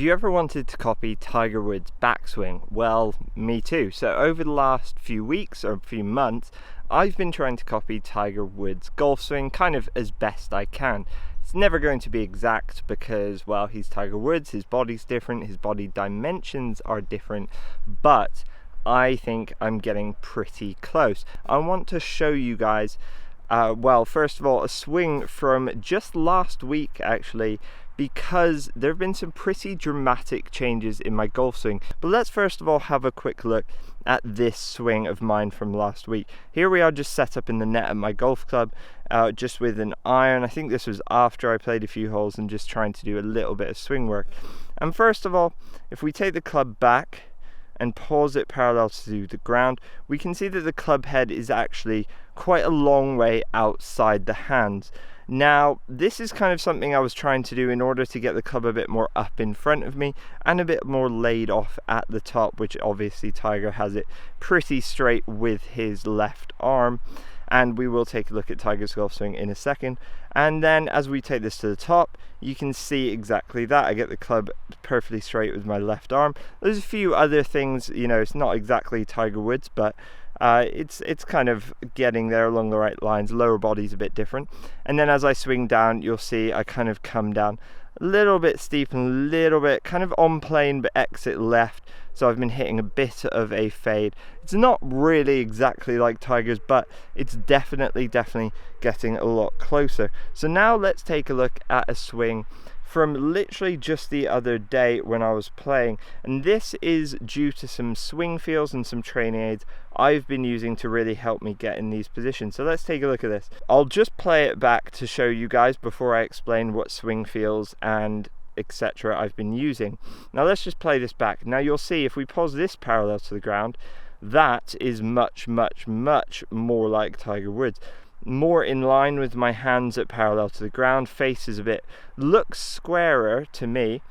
Have you ever wanted to copy Tiger Woods' backswing? Well, me too. So over the last few weeks or few months, I've been trying to copy Tiger Woods' golf swing kind of as best I can. It's never going to be exact because, well, he's Tiger Woods, his body's different, his body dimensions are different, but I think I'm getting pretty close. I want to show you guys, well, first of all, a swing from just last week actually, because there have been some pretty dramatic changes in my golf swing. But let's first of all have a quick look at this swing of mine from last week. Here we are, just set up in the net at my golf club, just with an iron. I think this was after I played a few holes and just trying to do a little bit of swing work. And first of all, if we take the club back and pause it parallel to the ground, we can see that the club head is actually quite a long way outside the hands. Now, this is kind of something I was trying to do in order to get the club a bit more up in front of me and a bit more laid off at the top, which obviously Tiger has it pretty straight with his left arm. And we will take a look at Tiger's golf swing in a second. And then as we take this to the top, you can see exactly that. I get the club perfectly straight with my left arm. There's a few other things, you know, it's not exactly Tiger Woods, but it's kind of getting there along the right lines. Lower body's a bit different. And then as I swing down, you'll see I kind of come down a little bit steep and a little bit kind of on plane but exit left. So I've been hitting a bit of a fade. It's not really exactly like Tiger's, but it's definitely getting a lot closer. So now let's take a look at a swing from literally just the other day when I was playing, and this is due to some swing feels and some training aids I've been using to really help me get in these positions. So let's take a look at this. I'll just play it back to show you guys before I explain what swing feels and etc. I've been using. Now let's just play this back. Now you'll see if we pause this parallel to the ground, that is much more like Tiger Woods. More in line with my hands at parallel to the ground, face is a bit, looks squarer to me.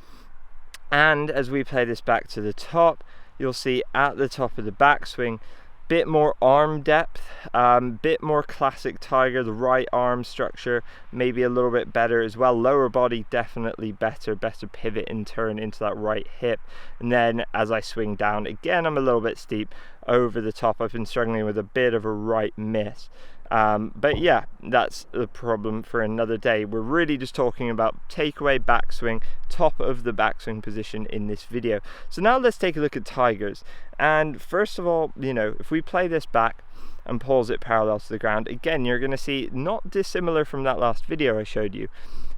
And as we play this back to the top, you'll see at the top of the backswing, bit more arm depth, bit more classic Tiger, the right arm structure maybe a little bit better as well, lower body definitely better pivot and turn into that right hip. And then as I swing down again, I'm a little bit steep over the top. I've been struggling with a bit of a right miss. But yeah, that's the problem for another day. We're really just talking about takeaway backswing, top of the backswing position in this video. So now let's take a look at Tiger's. And first of all, you know, if we play this back and pause it parallel to the ground, again, you're going to see not dissimilar from that last video I showed you.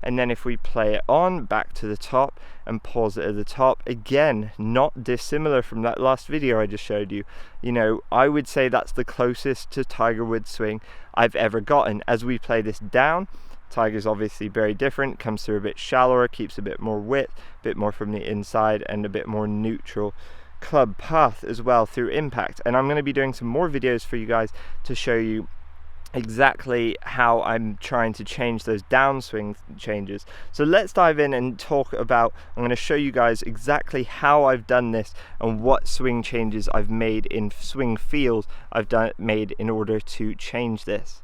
And then if we play it on back to the top and pause it at the top, again, not dissimilar from that last video I just showed you. You know, I would say that's the closest to Tiger Woods swing I've ever gotten. As we play this down, Tiger's obviously very different, comes through a bit shallower, keeps a bit more width, a bit more from the inside, and a bit more neutral club path as well through impact. And I'm going to be doing some more videos for you guys to show you exactly how I'm trying to change those downswing changes. So let's dive in and talk about, I'm going to show you guys exactly how I've done this and what swing changes I've made in swing feels made in order to change this.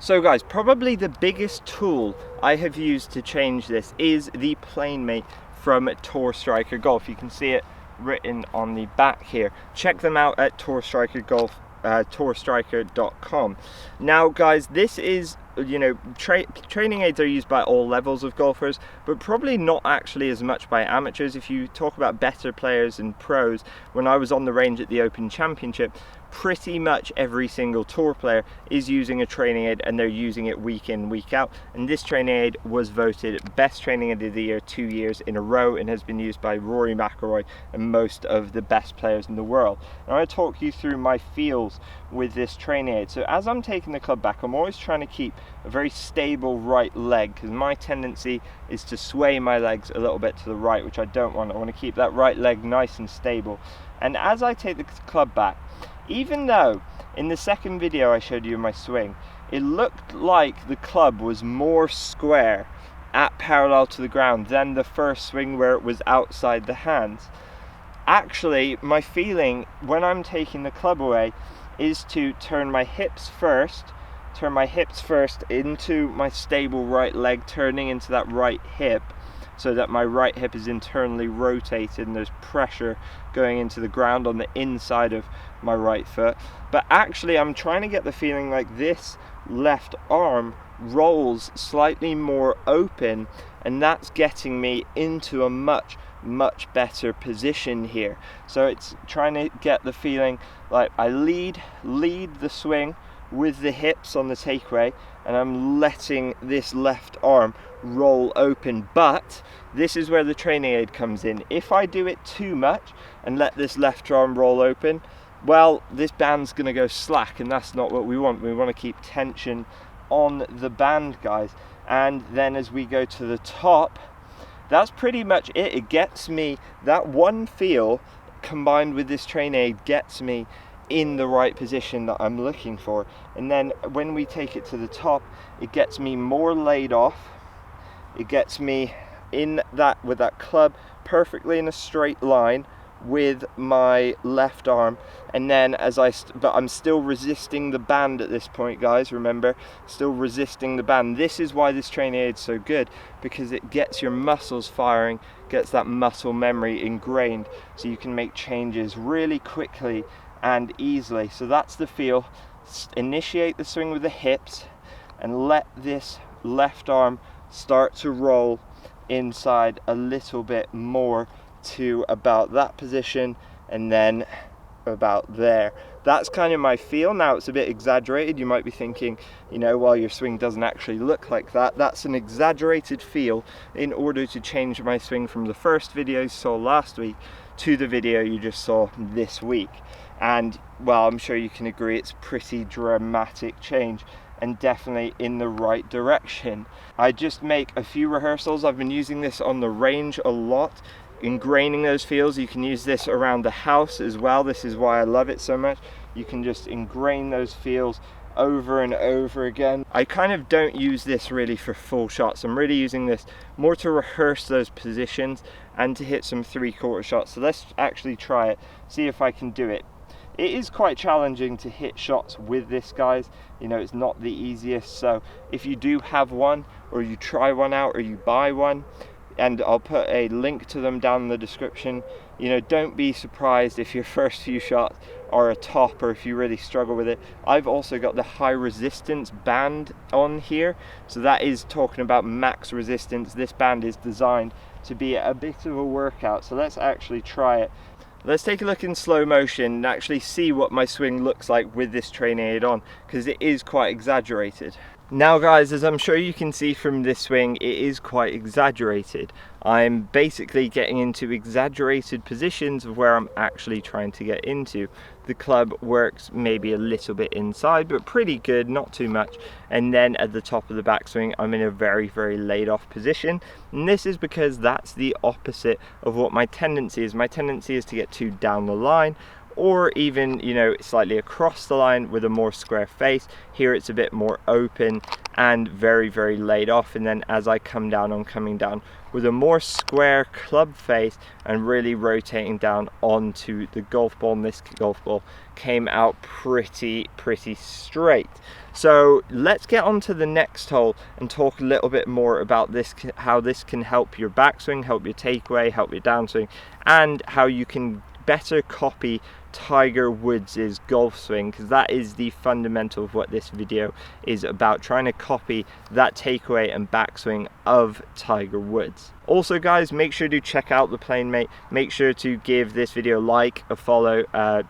So guys, probably the biggest tool I have used to change this is the PlaneMate from Tour Striker Golf. You can see it written on the back here. Check them out at tourstriker.com. Now guys, this is, you know, training aids are used by all levels of golfers, but probably not actually as much by amateurs. If you talk about better players and pros, when I was on the range at the Open Championship, pretty much every single tour player is using a training aid, and they're using it week in, week out. And this training aid was voted best training aid of the year 2 years in a row and has been used by Rory McIlroy and most of the best players in the world. Now I'm going to talk you through my feels with this training aid. So as I'm taking the club back, I'm always trying to keep a very stable right leg, because my tendency is to sway my legs a little bit to the right, which I don't want. I want to keep that right leg nice and stable. And as I take the club back, even though in the second video I showed you my swing, it looked like the club was more square at parallel to the ground than the first swing where it was outside the hands. Actually, my feeling when I'm taking the club away is to turn my hips first into my stable right leg, turning into that right hip, so that my right hip is internally rotated and there's pressure going into the ground on the inside of my right foot. But actually I'm trying to get the feeling like this left arm rolls slightly more open, and that's getting me into a much better position here. So it's trying to get the feeling like I lead the swing with the hips on the takeaway, and I'm letting this left arm roll open. But this is where the training aid comes in. If I do it too much and let this left arm roll open, well, this band's gonna go slack, and that's not what we want. We want to keep tension on the band, guys. And then as we go to the top, that's pretty much it. It gets me, that one feel combined with this training aid gets me in the right position that I'm looking for. And then when we take it to the top, it gets me more laid off. It gets me in that, with that club perfectly in a straight line with my left arm. And then but I'm still resisting the band at this point, guys, remember, still resisting the band. This is why this training aid is so good, because it gets your muscles firing, gets that muscle memory ingrained, so you can make changes really quickly and easily. So that's the feel. Initiate the swing with the hips and let this left arm start to roll inside a little bit more to about that position, and then about there. That's kind of my feel. Now it's a bit exaggerated. You might be thinking, you know, well, your swing doesn't actually look like that. That's an exaggerated feel in order to change my swing from the first video you saw last week to the video you just saw this week. And well, I'm sure you can agree it's pretty dramatic change, and definitely in the right direction. I just make a few rehearsals. I've been using this on the range a lot, ingraining those feels. You can use this around the house as well. This is why I love it so much. You can just ingrain those feels over and over again. I kind of don't use this really for full shots. I'm really using this more to rehearse those positions and to hit some 3/4 shots. So let's actually try it, see if I can do it. It is quite challenging to hit shots with this, guys. You know, it's not the easiest. So if you do have one, or you try one out, or you buy one, and I'll put a link to them down in the description, you know, don't be surprised if your first few shots are a top, or if you really struggle with it. I've also got the high resistance band on here, so that is talking about max resistance. This band is designed to be a bit of a workout, so let's actually try it. Let's take a look in slow motion and actually see what my swing looks like with this training aid on, because it is quite exaggerated. Now guys, as I'm sure you can see from this swing, it is quite exaggerated. I'm basically getting into exaggerated positions of where I'm actually trying to get into. The club works maybe a little bit inside, but pretty good, not too much. And then at the top of the backswing, I'm in a very laid off position. And this is because that's the opposite of what my tendency is. My tendency is to get too down the line, or even, you know, slightly across the line with a more square face. Here it's a bit more open and very laid off. And then as I come down, I'm coming down with a more square club face and really rotating down onto the golf ball. And this golf ball came out pretty straight. So let's get on to the next hole and talk a little bit more about this, how this can help your backswing, help your takeaway, help your downswing, and how you can better copy Tiger Woods' golf swing, because that is the fundamental of what this video is about, trying to copy that takeaway and backswing of Tiger Woods. Also guys, make sure to check out the PlaneMate. Make sure to give this video a like, a follow,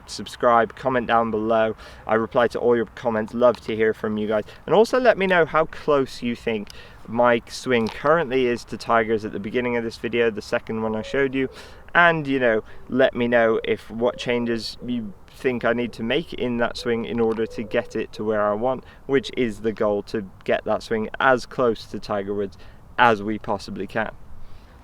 subscribe, comment down below. I reply to all your comments, love to hear from you guys. And also let me know how close you think my swing currently is to Tiger's at the beginning of this video, the second one I showed you. And, you know, let me know if what changes you think I need to make in that swing in order to get it to where I want, which is the goal, to get that swing as close to Tiger Woods as we possibly can.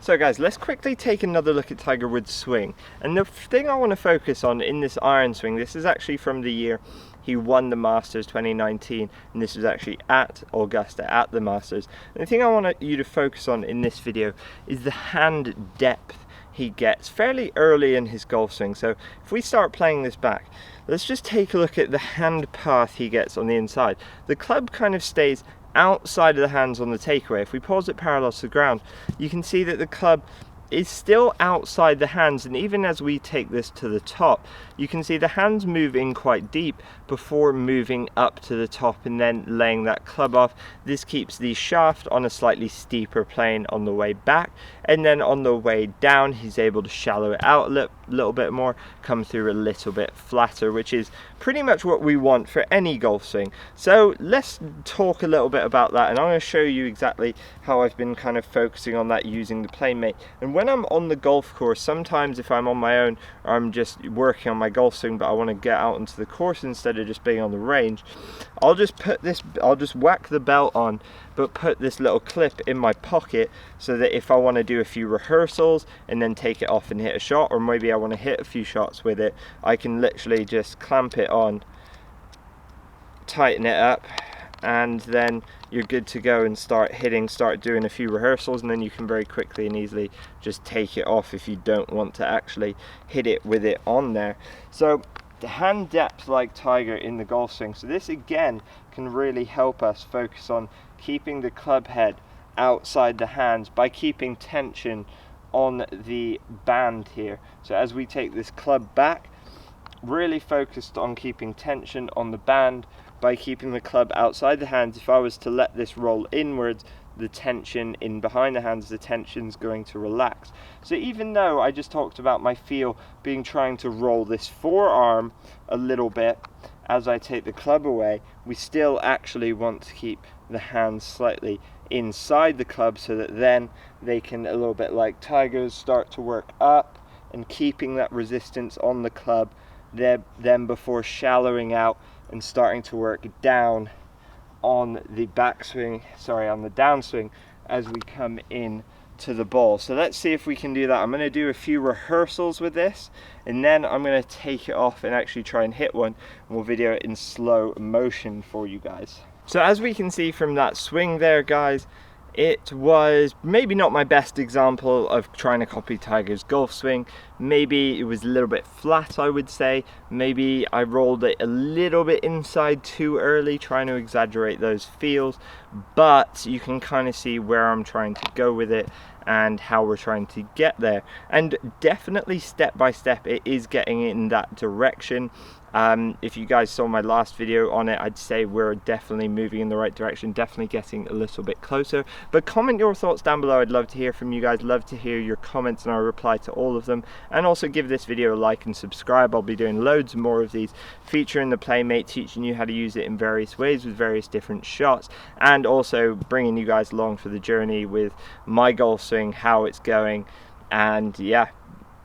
So guys, let's quickly take another look at Tiger Woods' swing. And the thing I want to focus on in this iron swing, this is actually from the year he won the Masters 2019, and this was actually at Augusta, at the Masters. And the thing I want you to focus on in this video is the hand depth he gets fairly early in his golf swing. So if we start playing this back, let's just take a look at the hand path he gets on the inside. The club kind of stays outside of the hands on the takeaway, if we pause it parallel to the ground, you can see that the club is still outside the hands, and even as we take this to the top, you can see the hands move in quite deep before moving up to the top and then laying that club off. This keeps the shaft on a slightly steeper plane on the way back, and then on the way down he's able to shallow it out a little bit more, come through a little bit flatter, which is pretty much what we want for any golf swing. So let's talk a little bit about that, and I'm going to show you exactly how I've been kind of focusing on that using the PlayMate. And when I'm on the golf course, sometimes if I'm on my own or I'm just working on my golf swing but I want to get out into the course instead of just being on the range, I'll just whack the belt on, but put this little clip in my pocket so that if I want to do a few rehearsals and then take it off and hit a shot, or maybe I want to hit a few shots with it, I can literally just clamp it on, tighten it up, and then you're good to go and start doing a few rehearsals, and then you can very quickly and easily just take it off if you don't want to actually hit it with it on there. So the hand depth like Tiger in the golf swing, so this again can really help us focus on keeping the club head outside the hands by keeping tension on the band here. So as we take this club back, really focused on keeping tension on the band by keeping the club outside the hands. If I was to let this roll inwards, the tension in behind the hands, the tension's going to relax. So even though I just talked about my feel being trying to roll this forearm a little bit as I take the club away, we still actually want to keep the hands slightly inside the club so that then they can, a little bit like Tiger's, start to work up and keeping that resistance on the club then before shallowing out and starting to work down on the backswing, on the downswing as we come in to the ball. So let's see if we can do that. I'm going to do a few rehearsals with this, and then I'm going to take it off and actually try and hit one, and we'll video it in slow motion for you guys. So as we can see from that swing there, guys, it was maybe not my best example of trying to copy Tiger's golf swing. Maybe it was a little bit flat, I would say. Maybe I rolled it a little bit inside too early, trying to exaggerate those feels. But you can kind of see where I'm trying to go with it and how we're trying to get there. And definitely step by step, it is getting in that direction. If you guys saw my last video on it, I'd say we're definitely moving in the right direction, definitely getting a little bit closer. But comment your thoughts down below. I'd love to hear from you guys, love to hear your comments, and I'll reply to all of them. And also give this video a like and subscribe. I'll be doing loads more of these featuring the PlayMate, teaching you how to use it in various ways with various different shots, and also bringing you guys along for the journey with my golf swing, how it's going. And yeah,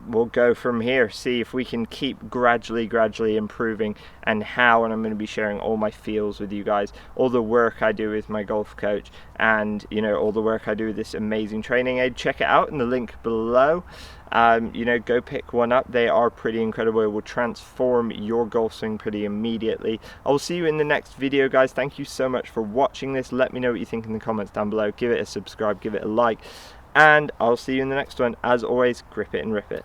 we'll go from here, see if we can keep gradually improving, and how. And I'm going to be sharing all my feels with you guys, all the work I do with my golf coach, and you know, all the work I do with this amazing training aid. Check it out in the link below. You know, go pick one up. They are pretty incredible. It will transform your golf swing pretty immediately. I will see you in the next video, guys. Thank you so much for watching this. Let me know what you think in the comments down below. Give it a subscribe, give it a like, and I'll see you in the next one. As always, grip it and rip it.